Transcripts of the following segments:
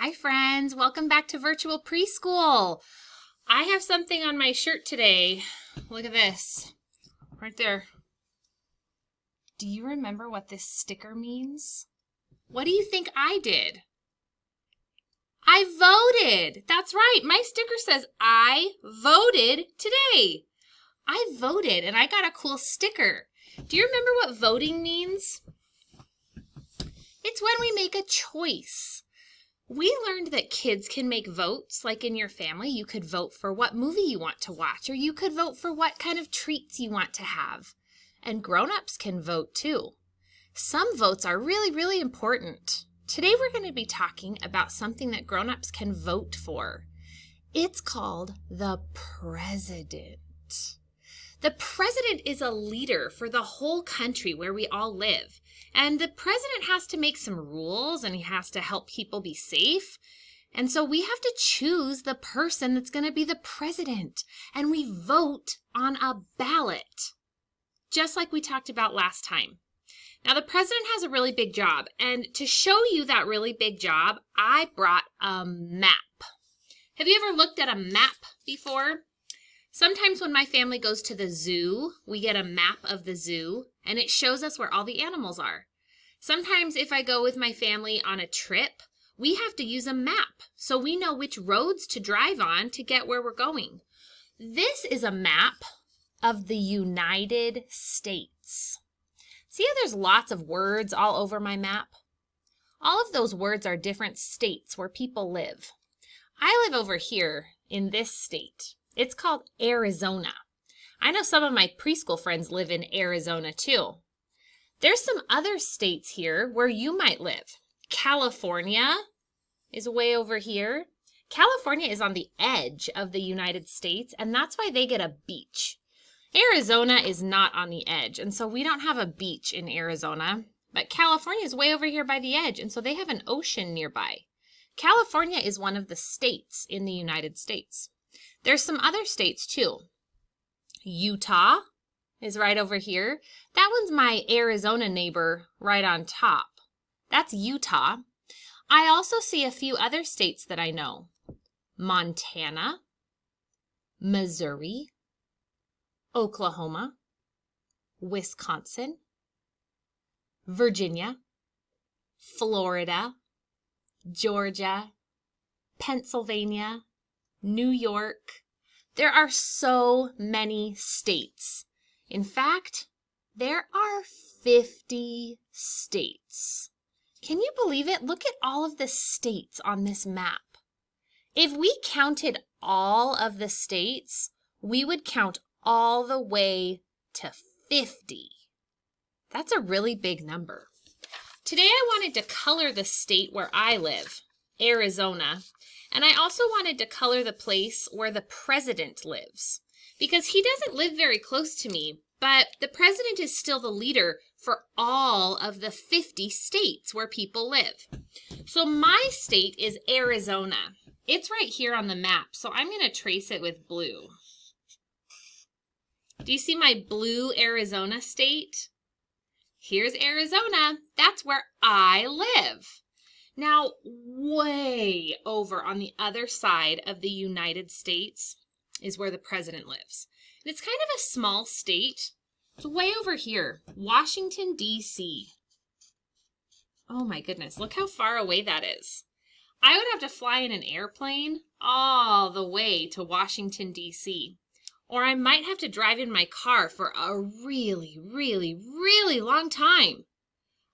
Hi friends, welcome back to Virtual Preschool. I have something on my shirt today. Look at this, right there. Do you remember what this sticker means? What do you think I did? I voted. That's right. My sticker says I voted today. I voted and I got a cool sticker. Do you remember what voting means? It's when we make a choice. We learned that kids can make votes, like in your family. You could vote for what movie you want to watch, or you could vote for what kind of treats you want to have. And grown-ups can vote too. Some votes are really, really important. Today we're going to be talking about something that grown-ups can vote for. It's called the president. The president is a leader for the whole country where we all live. And the president has to make some rules and he has to help people be safe. And so we have to choose the person that's going to be the president. And we vote on a ballot, just like we talked about last time. Now, the president has a really big job. And to show you that really big job, I brought a map. Have you ever looked at a map before? Sometimes when my family goes to the zoo, we get a map of the zoo, and it shows us where all the animals are. Sometimes if I go with my family on a trip, we have to use a map so we know which roads to drive on to get where we're going. This is a map of the United States. See how there's lots of words all over my map? All of those words are different states where people live. I live over here in this state. It's called Arizona. I know some of my preschool friends live in Arizona too. There's some other states here where you might live. California is way over here. California is on the edge of the United States, and that's why they get a beach. Arizona is not on the edge, and so we don't have a beach in Arizona. But California is way over here by the edge, and so they have an ocean nearby. California is one of the states in the United States. There's some other states too. Utah is right over here. That one's my Arizona neighbor right on top. That's Utah. I also see a few other states that I know. Montana, Missouri, Oklahoma, Wisconsin, Virginia, Florida, Georgia, Pennsylvania, New York. There are so many states. In fact, there are 50 states. Can you believe it? Look at all of the states on this map. If we counted all of the states, we would count all the way to 50. That's a really big number. Today I wanted to color the state where I live, Arizona. And I also wanted to color the place where the president lives, because he doesn't live very close to me, but the president is still the leader for all of the 50 states where people live. So my state is Arizona. It's right here on the map, so I'm going to trace it with blue. Do you see my blue Arizona state? Here's Arizona. That's where I live. Now, way over on the other side of the United States is where the president lives. And it's kind of a small state. It's way over here, Washington, D.C. Oh my goodness, look how far away that is. I would have to fly in an airplane all the way to Washington, D.C. Or I might have to drive in my car for a really, really, really long time.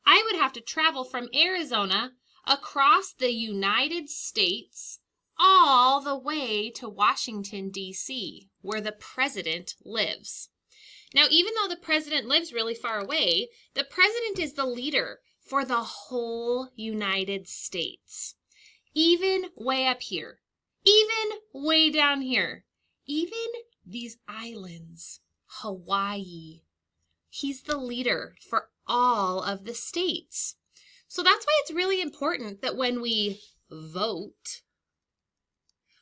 I would have to travel from Arizona across the United States, all the way to Washington, D.C., where the president lives. Now, even though the president lives really far away, the president is the leader for the whole United States. Even way up here, even way down here, even these islands, Hawaii. He's the leader for all of the states. So that's why it's really important that when we vote,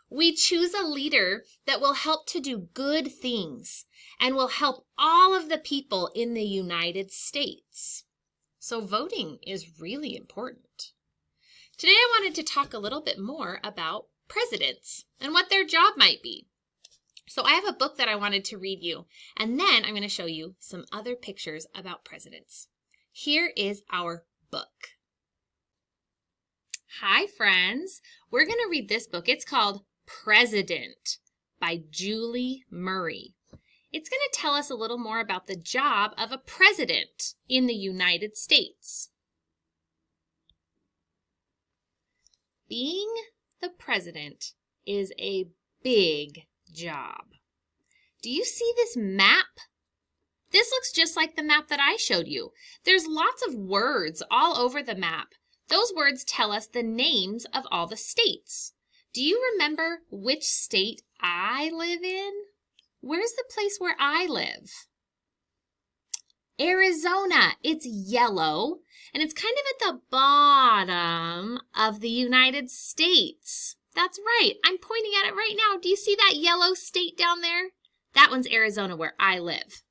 we choose a leader that will help to do good things and will help all of the people in the United States. So voting is really important. Today I wanted to talk a little bit more about presidents and what their job might be. So I have a book that I wanted to read you, and then I'm going to show you some other pictures about presidents. Here is our book. Hi, friends. We're going to read this book. It's called President by Julie Murray. It's going to tell us a little more about the job of a president in the United States. Being the president is a big job. Do you see this map? This looks just like the map that I showed you. There's lots of words all over the map. Those words tell us the names of all the states. Do you remember which state I live in? Where's the place where I live? Arizona. It's yellow, and it's kind of at the bottom of the United States. That's right. I'm pointing at it right now. Do you see that yellow state down there? That one's Arizona, where I live.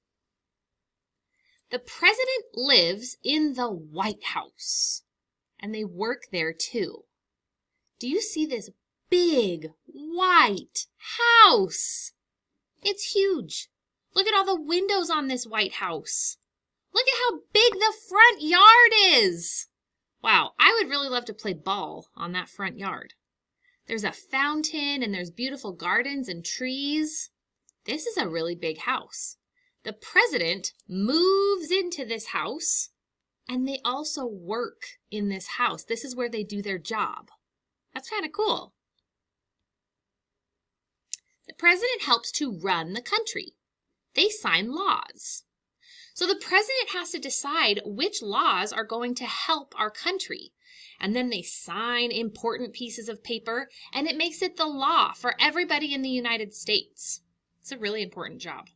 The president lives in the White House, and they work there too. Do you see this big white house? It's huge. Look at all the windows on this White House. Look at how big the front yard is. Wow, I would really love to play ball on that front yard. There's a fountain and there's beautiful gardens and trees. This is a really big house. The president moves into this house, and they also work in this house. This is where they do their job. That's kind of cool. The president helps to run the country. They sign laws. So the president has to decide which laws are going to help our country. And then they sign important pieces of paper, and it makes it the law for everybody in the United States. It's a really important job.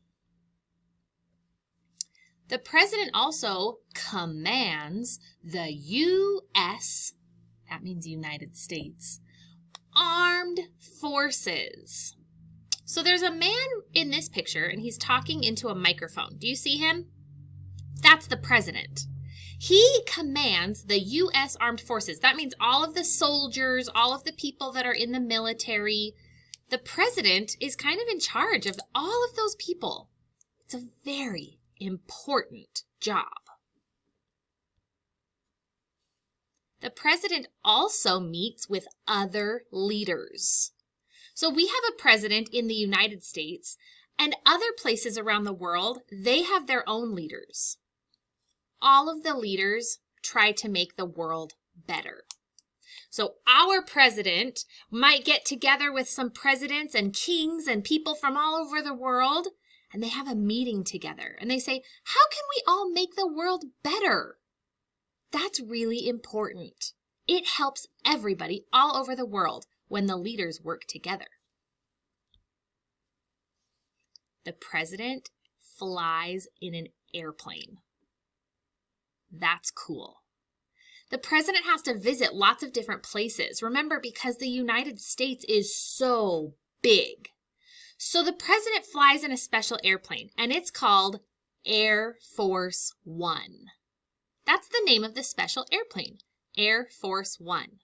The president also commands the U.S., that means United States, Armed Forces. So there's a man in this picture, and he's talking into a microphone. Do you see him? That's the president. He commands the U.S. Armed Forces. That means all of the soldiers, all of the people that are in the military. The president is kind of in charge of all of those people. It's a very important job. The president also meets with other leaders. So we have a president in the United States, and other places around the world, they have their own leaders. All of the leaders try to make the world better. So our president might get together with some presidents and kings and people from all over the world, and they have a meeting together. And they say, how can we all make the world better? That's really important. It helps everybody all over the world when the leaders work together. The president flies in an airplane. That's cool. The president has to visit lots of different places. Remember, because the United States is so big. So the president flies in a special airplane, and it's called Air Force One. That's the name of the special airplane, Air Force One.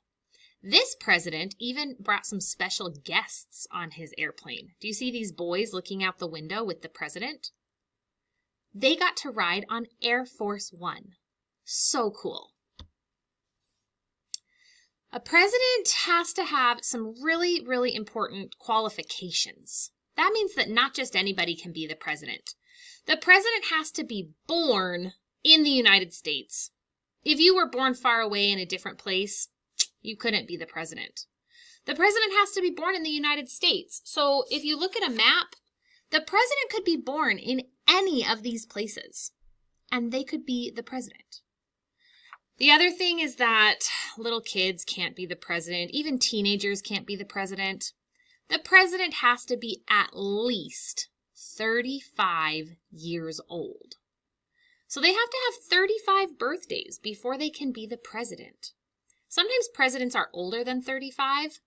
This president even brought some special guests on his airplane. Do you see these boys looking out the window with the president? They got to ride on Air Force One. So cool. A president has to have some really, really important qualifications. That means that not just anybody can be the president. The president has to be born in the United States. If you were born far away in a different place, you couldn't be the president. The president has to be born in the United States. So if you look at a map, the president could be born in any of these places, and they could be the president. The other thing is that little kids can't be the president. Even teenagers can't be the president. The president has to be at least 35 years old. So they have to have 35 birthdays before they can be the president. Sometimes presidents are older than 35,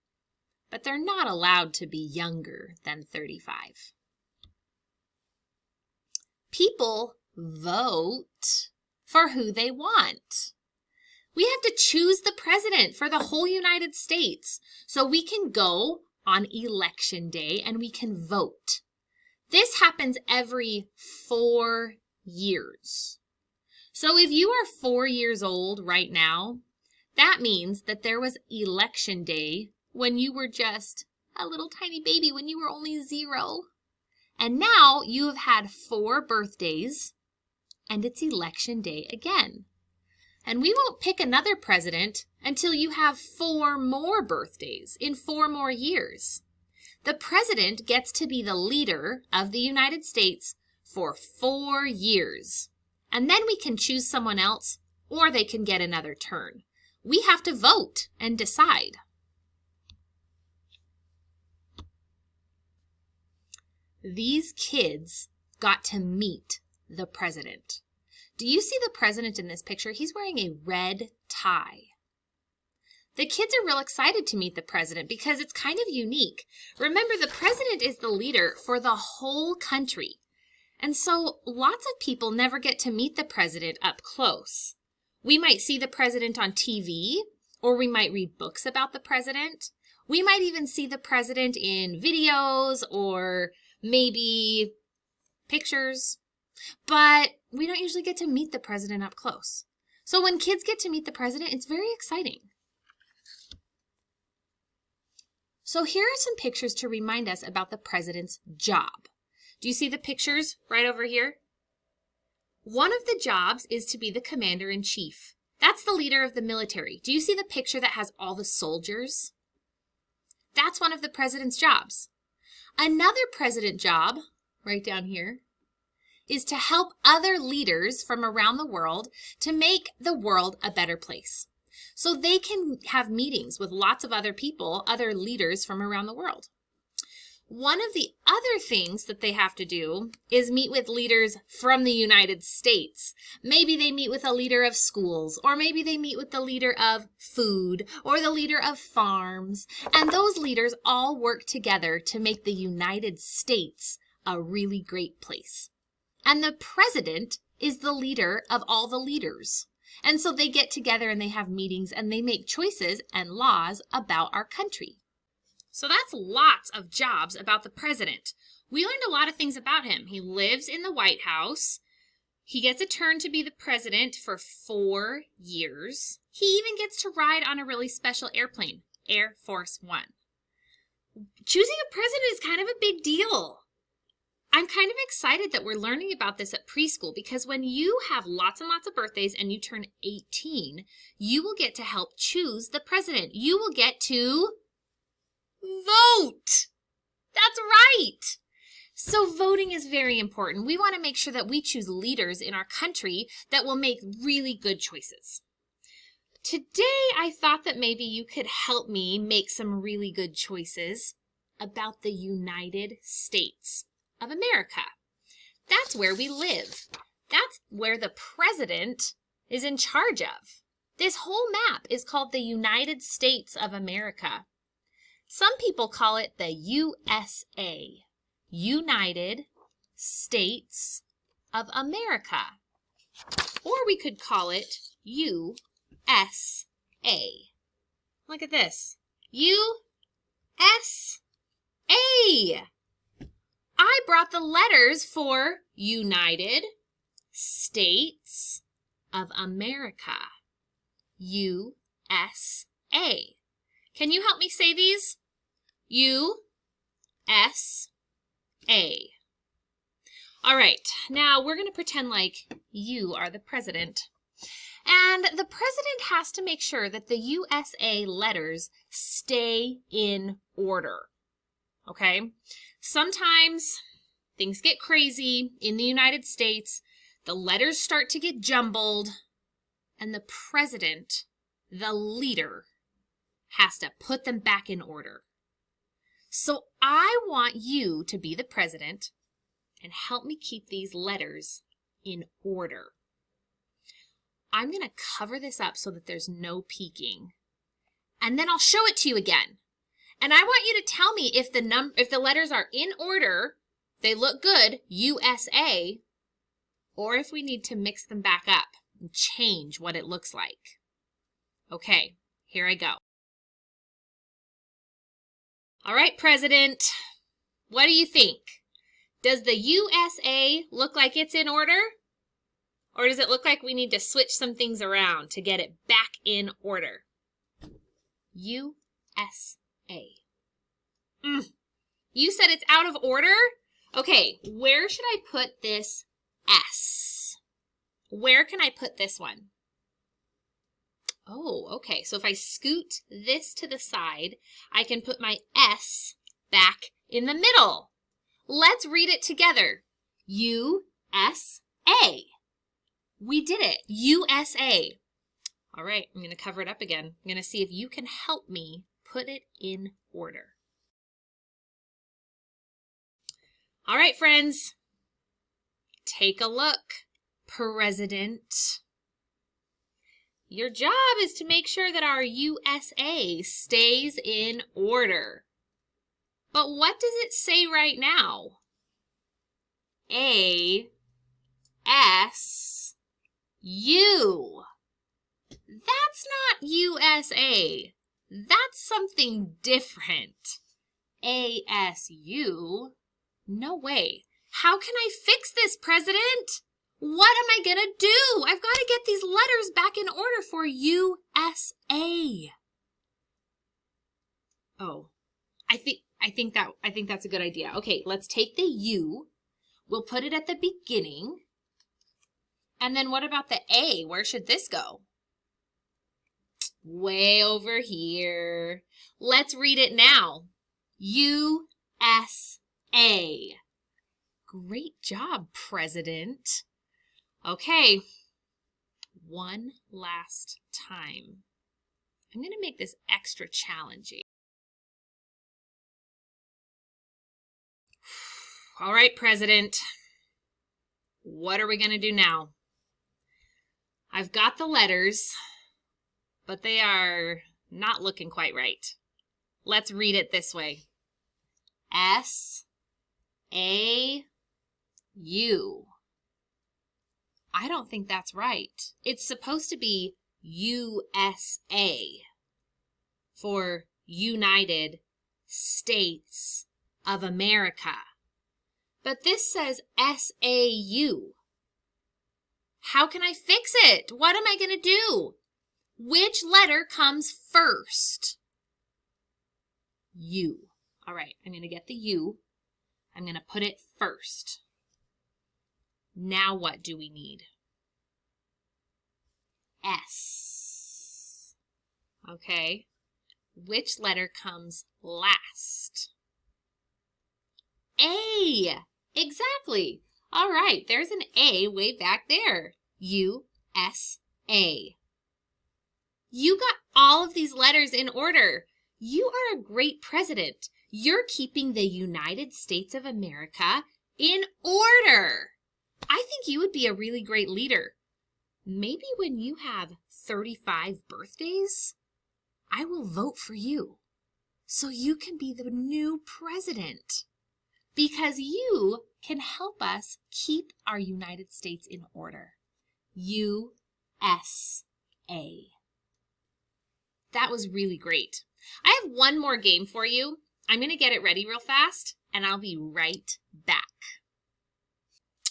but they're not allowed to be younger than 35. People vote for who they want. We have to choose the president for the whole United States. So we can go on election day and we can vote. This happens every 4 years. So if you are 4 years old right now, that means that there was election day when you were just a little tiny baby, when you were only 0. And now you have had 4 birthdays and it's election day again. And we won't pick another president until you have 4 more birthdays in 4 more years. The president gets to be the leader of the United States for 4 years. And then we can choose someone else, or they can get another turn. We have to vote and decide. These kids got to meet the president. Do you see the president in this picture? He's wearing a red tie. The kids are real excited to meet the president because it's kind of unique. Remember, the president is the leader for the whole country. And so lots of people never get to meet the president up close. We might see the president on TV, or we might read books about the president. We might even see the president in videos or maybe pictures. But we don't usually get to meet the president up close. So when kids get to meet the president, it's very exciting. So here are some pictures to remind us about the president's job. Do you see the pictures right over here? One of the jobs is to be the commander-in-chief. That's the leader of the military. Do you see the picture that has all the soldiers? That's one of the president's jobs. Another president job, right down here, is to help other leaders from around the world to make the world a better place. So they can have meetings with lots of other people, other leaders from around the world. One of the other things that they have to do is meet with leaders from the United States. Maybe they meet with a leader of schools, or maybe they meet with the leader of food, or the leader of farms. And those leaders all work together to make the United States a really great place. And the president is the leader of all the leaders. And so they get together and they have meetings and they make choices and laws about our country. So that's lots of jobs about the president. We learned a lot of things about him. He lives in the White House. He gets a turn to be the president for 4 years. He even gets to ride on a really special airplane, Air Force One. Choosing a president is kind of a big deal. I'm kind of excited that we're learning about this at preschool because when you have lots and lots of birthdays and you turn 18, you will get to help choose the president. You will get to vote. That's right. So voting is very important. We want to make sure that we choose leaders in our country that will make really good choices. Today, I thought that maybe you could help me make some really good choices about the United States of America. That's where we live. That's where the president is in charge of. This whole map is called the United States of America. Some people call it the USA, United States of America. Or we could call it USA. Look at this. USA. I brought the letters for United States of America. USA. Can you help me say these? USA. All right, now we're going to pretend like you are the president. And the president has to make sure that the USA letters stay in order. Okay? Sometimes things get crazy in the United States. The letters start to get jumbled. And the president, the leader, has to put them back in order. So I want you to be the president and help me keep these letters in order. I'm going to cover this up so that there's no peeking. And then I'll show it to you again. And I want you to tell me if the letters are in order, they look good, USA, or if we need to mix them back up and change what it looks like. Okay, here I go. All right, President, what do you think? Does the USA look like it's in order? Or does it look like we need to switch some things around to get it back in order? USA. You said it's out of order? Okay, where should I put this S? Where can I put this one? Oh, okay. So if I scoot this to the side, I can put my S back in the middle. Let's read it together. USA. We did it. USA. All right, I'm going to cover it up again. I'm going to see if you can help me put it in order. All right, friends. Take a look. President. Your job is to make sure that our USA stays in order. But what does it say right now? A, S, U. That's not USA. That's something different. ASU? No way. How can I fix this, President? What am I gonna do? I've got to get these letters back in order for USA. Oh, I think that's a good idea. Okay, let's take the U. We'll put it at the beginning. And then what about the A? Where should this go? Way over here. Let's read it now. USA. Great job, President. Okay, one last time. I'm going to make this extra challenging. All right, President. What are we going to do now? I've got the letters, but they are not looking quite right. Let's read it this way. S-A-U. I don't think that's right. It's supposed to be USA for United States of America. But this says S-A-U. How can I fix it? What am I going to do? Which letter comes first? U. All right, I'm going to get the U. I'm going to put it first. Now what do we need? S. Okay. Which letter comes last? A. Exactly. All right, there's an A way back there. U-S-A. You got all of these letters in order. You are a great president. You're keeping the United States of America in order. I think you would be a really great leader. Maybe when you have 35 birthdays, I will vote for you so you can be the new president because you can help us keep our United States in order. USA. That was really great. I have one more game for you. I'm going to get it ready real fast, and I'll be right back.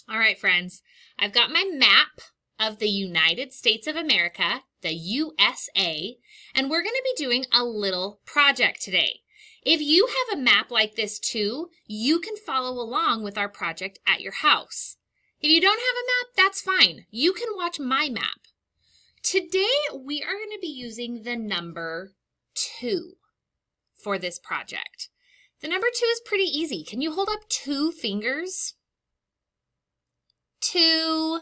All right, friends, I've got my map of the United States of America, the USA, and we're going to be doing a little project today. If you have a map like this too, you can follow along with our project at your house. If you don't have a map, that's fine. You can watch my map. Today, we are going to be using the number 2 for this project. The number 2 is pretty easy. Can you hold up 2 fingers? 2.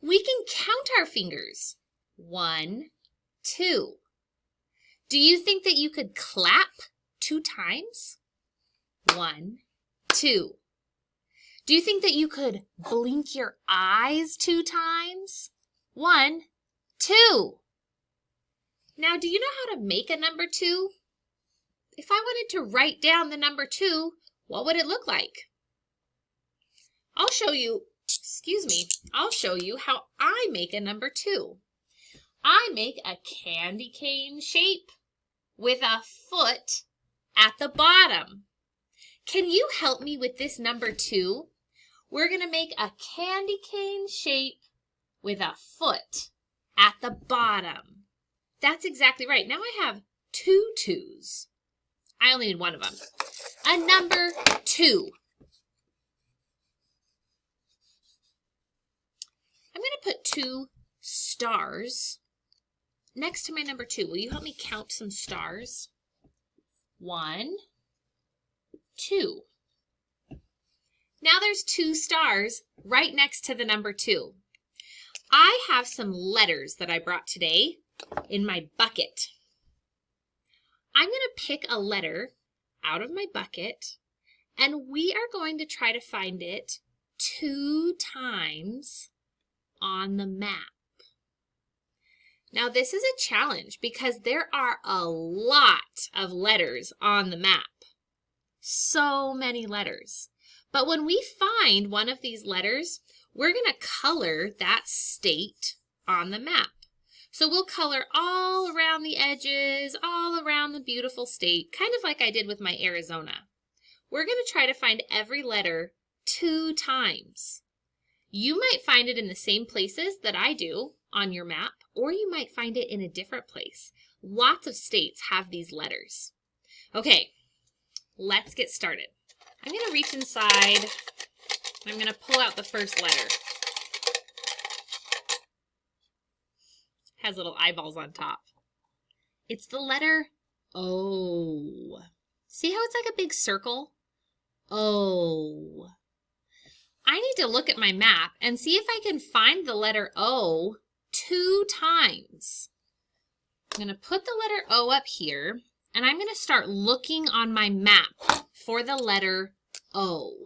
We can count our fingers. 1, 2. Do you think that you could clap 2 times? 1, 2. Do you think that you could blink your eyes 2 times? 1, 2. Now, do you know how to make a number 2? If I wanted to write down the number 2, what would it look like? I'll show you how I make a number 2. I make a candy cane shape with a foot at the bottom. Can you help me with this number 2? We're going to make a candy cane shape with a foot at the bottom. That's exactly right. Now I have 2 2s. I only need one of them. A number 2. I'm going to put 2 stars next to my number 2. Will you help me count some stars? 1, 2. Now there's 2 stars right next to the number 2. I have some letters that I brought today in my bucket. I'm going to pick a letter out of my bucket, and we are going to try to find it 2 times on the map. Now this is a challenge because there are a lot of letters on the map. So many letters. But when we find one of these letters, we're going to color that state on the map. So we'll color all around the edges, all around the beautiful state, kind of like I did with my Arizona. We're going to try to find every letter 2 times. You might find it in the same places that I do on your map, or you might find it in a different place. Lots of states have these letters. Okay, let's get started. I'm going to reach inside. I'm going to pull out the first letter. Has little eyeballs on top. It's the letter O. See how it's like a big circle? O. I need to look at my map and see if I can find the letter O 2 times. I'm going to put the letter O up here, and I'm going to start looking on my map for the letter O.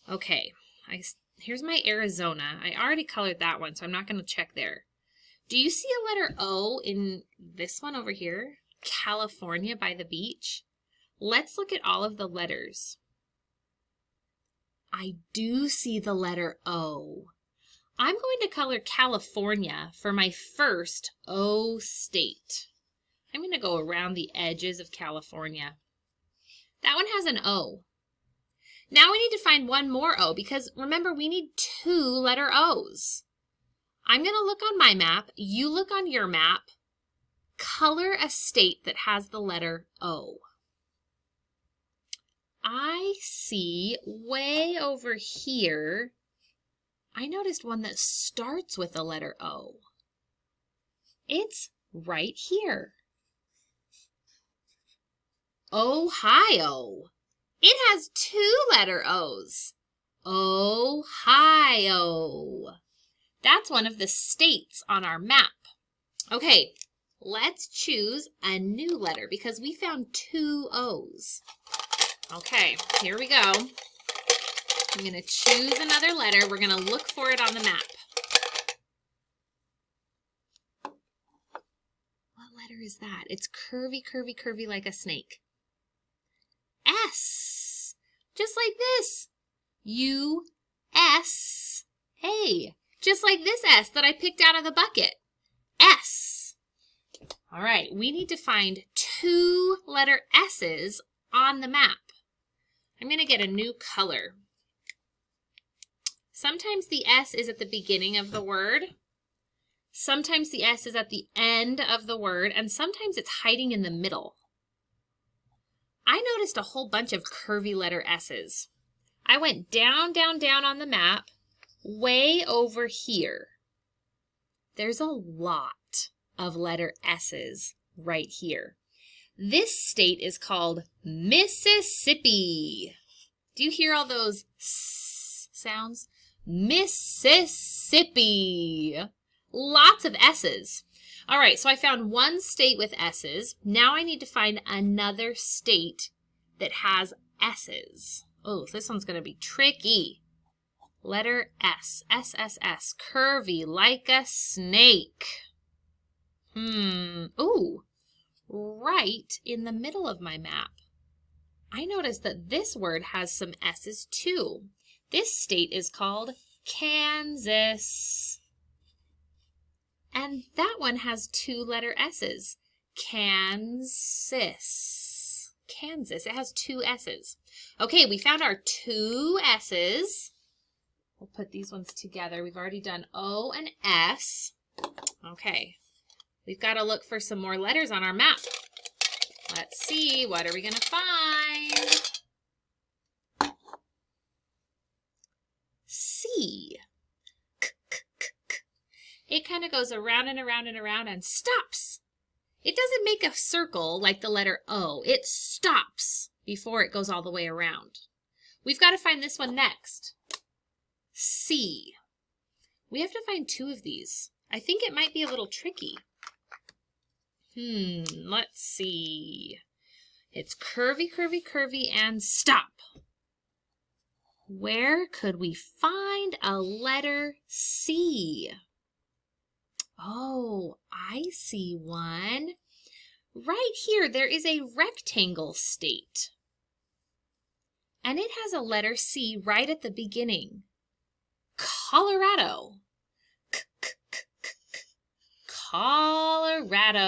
Okay, here's my Arizona. I already colored that one, so I'm not going to check there. Do you see a letter O in this one over here? California by the beach. Let's look at all of the letters. I do see the letter O. I'm going to color California for my first O state. I'm going to go around the edges of California. That one has an O. Now we need to find one more O because remember we need 2 letter O's. I'm going to look on my map, you look on your map, color a state that has the letter O. I see way over here, I noticed one that starts with the letter O. It's right here. Ohio. It has 2 letter O's. Ohio. That's one of the states on our map. Okay, let's choose a new letter because we found 2 O's. Okay, here we go. I'm going to choose another letter. We're going to look for it on the map. What letter is that? It's curvy, curvy, curvy like a snake. S. Just like this. U-S. Hey, just like this S that I picked out of the bucket. S. All right, we need to find 2 letter S's on the map. I'm going to get a new color. Sometimes the S is at the beginning of the word. Sometimes the S is at the end of the word, and sometimes it's hiding in the middle. I noticed a whole bunch of curvy letter S's. I went down, down, down on the map, way over here. There's a lot of letter S's right here. This state is called Mississippi. Do you hear all those S sounds? Mississippi. Lots of S's. All right, so I found one state with S's. Now I need to find another state that has S's. Oh, this one's going to be tricky. Letter S. S-S-S. Curvy like a snake. Ooh. Right in the middle of my map. I noticed that this word has some S's too. This state is called Kansas. And that one has 2 letter S's. Kansas. Kansas. It has 2 S's. Okay, we found our 2 S's. We'll put these ones together. We've already done O and S. Okay. We've got to look for some more letters on our map. Let's see. What are we going to find? C. It kind of goes around and around and around and stops. It doesn't make a circle like the letter O. It stops before it goes all the way around. We've got to find this one next. C. We have to find 2 of these. I think it might be a little tricky. Let's see. It's curvy, curvy, curvy, and stop. Where could we find a letter C? Oh, I see one. Right here, there is a rectangle state. And it has a letter C right at the beginning. Colorado. Colorado.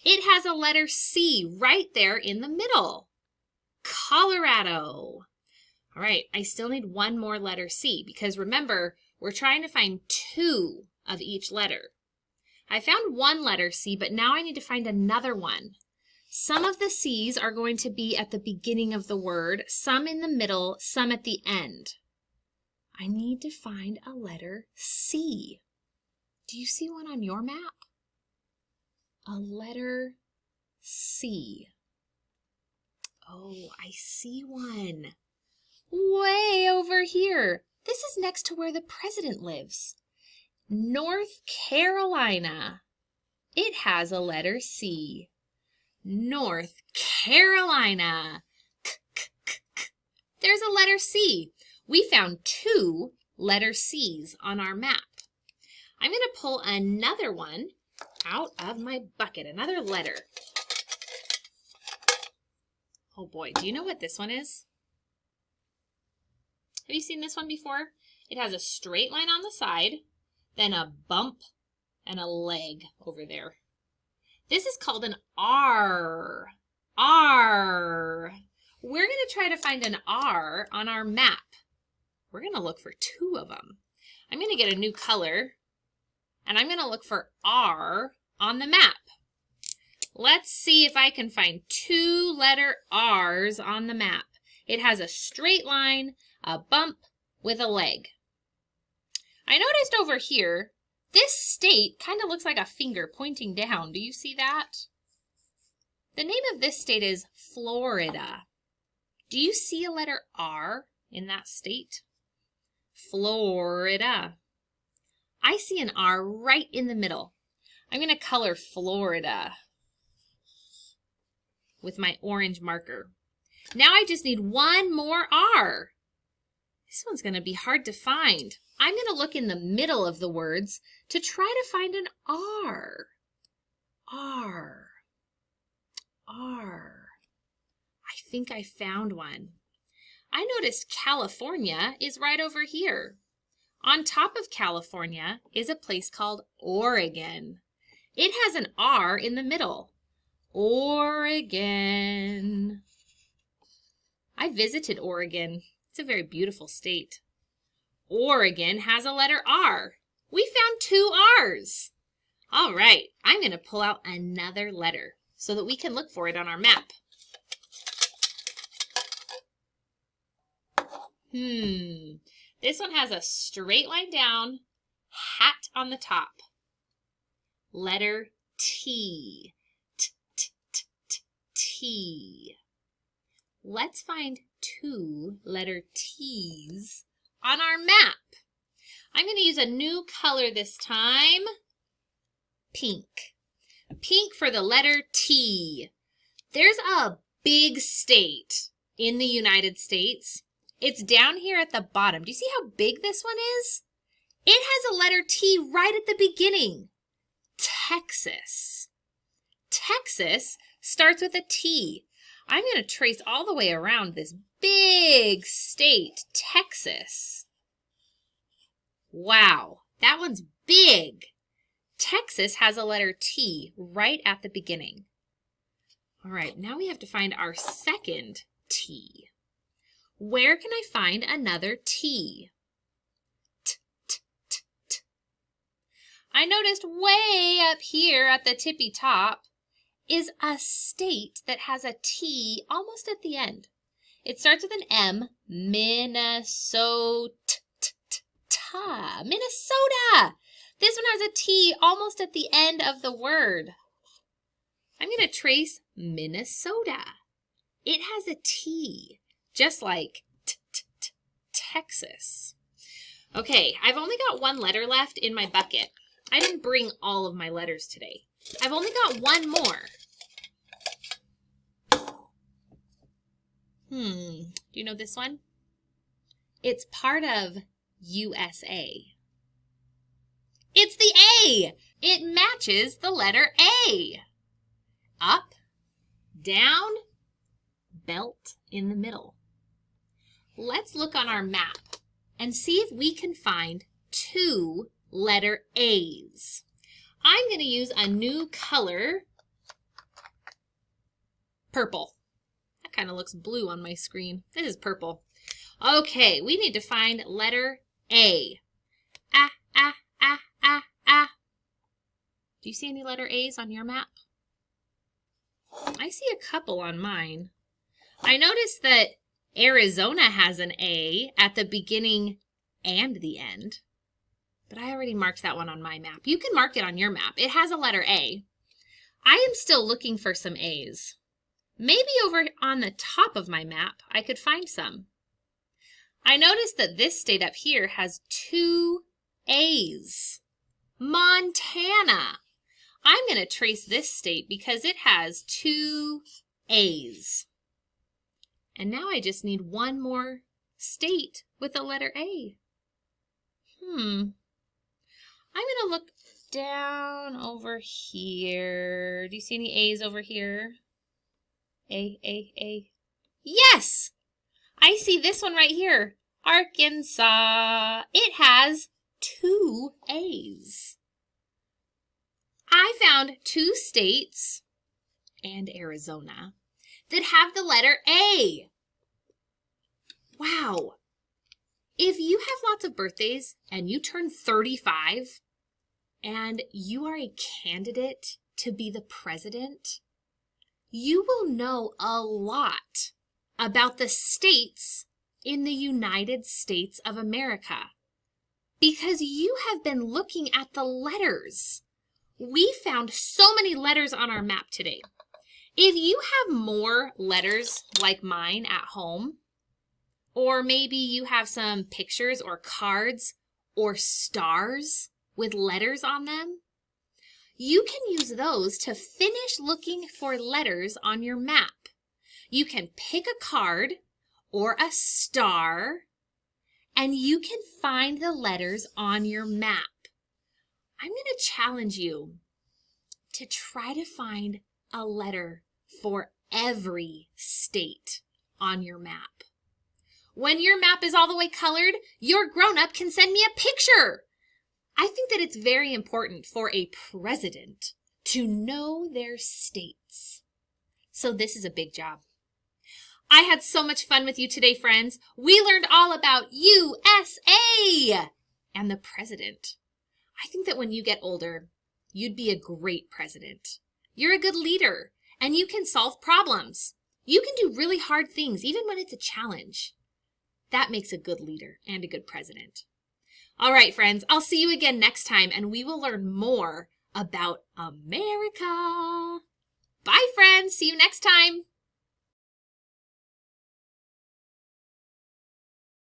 It has a letter C right there in the middle. Colorado. All right, I still need one more letter C because remember, we're trying to find 2 of each letter. I found 1 letter C, but now I need to find another one. Some of the C's are going to be at the beginning of the word, some in the middle, some at the end. I need to find a letter C. Do you see one on your map? A letter C. Oh, I see one. Way over here. This is next to where the president lives. North Carolina. It has a letter C. North Carolina. There's a letter C. We found 2 letter C's on our map. I'm going to pull another one out of my bucket, another letter. Oh boy, do you know what this one is? Have you seen this one before? It has a straight line on the side, then a bump and a leg over there. This is called an R. R. We're going to try to find an R on our map. We're going to look for 2 of them. I'm going to get a new color, and I'm going to look for R on the map. Let's see if I can find 2 letter R's on the map. It has a straight line, a bump with a leg. I noticed over here, this state kind of looks like a finger pointing down. Do you see that? The name of this state is Florida. Do you see a letter R in that state? Florida. I see an R right in the middle. I'm going to color Florida with my orange marker. Now I just need one more R. This one's going to be hard to find. I'm going to look in the middle of the words to try to find an R. R. R. I think I found one. I noticed California is right over here. On top of California is a place called Oregon. It has an R in the middle. Oregon. I visited Oregon. It's a very beautiful state. Oregon has a letter R. We found 2 R's. All right, I'm going to pull out another letter so that we can look for it on our map. This one has a straight line down, hat on the top. Letter T. T. Let's find 2 letter T's on our map. I'm going to use a new color this time. Pink. Pink for the letter T. There's a big state in the United States. It's down here at the bottom. Do you see how big this one is? It has a letter T right at the beginning. Texas. Texas starts with a T. I'm going to trace all the way around this big state, Texas. Wow, that one's big. Texas has a letter T right at the beginning. All right, now we have to find our second T. Where can I find another T? T, t, t, t. I noticed way up here at the tippy top is a state that has a T almost at the end. It starts with an M, Minnesota. Minnesota. This one has a T almost at the end of the word. I'm going to trace Minnesota. It has a T, just like Texas. Okay, I've only got one letter left in my bucket. I didn't bring all of my letters today. I've only got one more. Do you know this one? It's part of USA. It's the A. It matches the letter A. Up, down, belt in the middle. Let's look on our map and see if we can find two letter A's. I'm going to use a new color, purple. That kind of looks blue on my screen. This is purple. Okay, we need to find letter A. Do you see any letter A's on your map? I see a couple on mine. I noticed that Arizona has an A at the beginning and the end, but I already marked that one on my map. You can mark it on your map. It has a letter A. I am still looking for some A's. Maybe over on the top of my map, I could find some. I noticed that this state up here has two A's. Montana. I'm going to trace this state because it has two A's. And now I just need one more state with a letter A. I'm going to look down over here. Do you see any A's over here? A. Yes! I see this one right here. Arkansas. It has two A's. I found two states and Arizona that have the letter A. Wow. If you have lots of birthdays and you turn 35 and you are a candidate to be the president, you will know a lot about the states in the United States of America because you have been looking at the letters. We found so many letters on our map today. If you have more letters like mine at home, or maybe you have some pictures or cards or stars with letters on them, you can use those to finish looking for letters on your map. You can pick a card or a star, and you can find the letters on your map. I'm going to challenge you to try to find a letter for every state on your map. When your map is all the way colored, your grown-up can send me a picture. I think that it's very important for a president to know their states. So this is a big job. I had so much fun with you today, friends. We learned all about USA and the president. I think that when you get older, you'd be a great president. You're a good leader, and you can solve problems. You can do really hard things, even when it's a challenge. That makes a good leader and a good president. All right, friends, I'll see you again next time, and we will learn more about America. Bye, friends. See you next time.